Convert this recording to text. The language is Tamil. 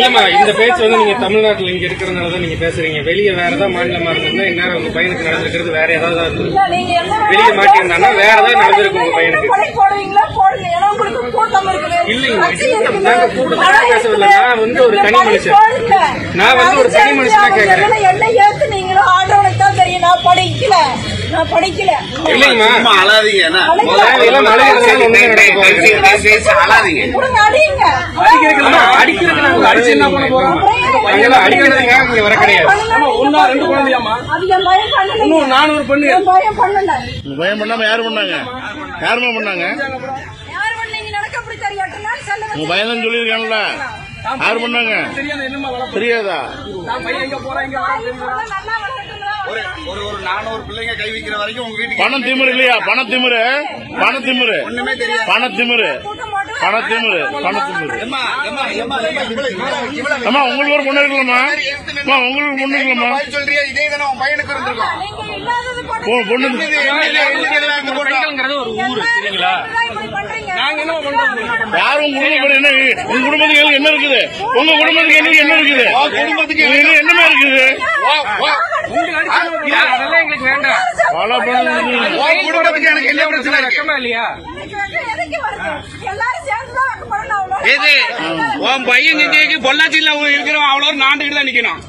இல்லம்மா இந்த பேச்சு வந்து நீங்க தமிழ்நாட்டுல இங்க இருக்கிறதுனாலதான் நீங்க பேசுறீங்க. வெளியே வேற ஏதாவது மாநிலமா இருந்ததுன்னா இந்நேரம் உங்க பையனுக்கு நடந்திருக்கிறது வேற ஏதாவது வெளியே மாட்டிருந்தாங்கன்னா வேற ஏதாவது நடந்திருக்கும் உங்க பையனுக்கு. இல்லைங்க நாங்க கூட்டத்தோட பேசவில்லை. நான் வந்து ஒரு தனி மனுஷன். நான் வந்து ஒரு தனி மனுஷனா கேட்கிறேன். என்ன ஏத்து நீங்களும் ஆண்டவனுக்கு தான் தெரியும். நான் படிக்கல இல்லைங்கம்மா அழாதீங்க. அடிக்கிறதுக்காக வர கிடையாது. ரெண்டு குழந்தையாமா நானும் ஒரு பொண்ணு பயம் பண்ணாம யாரு பண்ணாங்க? யாருமா பண்ணாங்க? உங்க பையன் தான் சொல்லியிருக்காங்கல்ல. யாரு பண்ணாங்க தெரியாதா? ஒரு 400 பிள்ளைங்க கை வைக்கிற வரைக்கும் உங்க வீட்டுக்கு பணம் திமிரு இல்லையா? பணத்திமிரு ஒண்ணுமே தெரியாது. பணத்திமிரு அம்மா உங்களுக்கு ஒரு பொண்ணு இருக்கலாமா? உங்களுக்கு பொண்ணு இருக்கலாமா? சொல்றியா? இதே தானே உன் பையனுக்கு இருந்திருக்கும். பொண்ணு ஒரு ஊரு சரிங்களா? யாரும் உங்க குடும்பத்துக்கு என்ன இருக்குது? உங்க குடும்பத்துக்கு என்ன இருக்குது? குடும்பத்துக்கு என்னமா இருக்குது? அதெல்லாம் எங்களுக்கு வேண்டாம். குடும்பத்துக்கு எனக்கு என்ன பிரச்சனை இருக்கு இல்லையா? உன் பையன் பொள்ளாச்சியில இருக்கிறோம் அவ்வளோ நாண்டுகிட்டு தான் நிக்கணும்.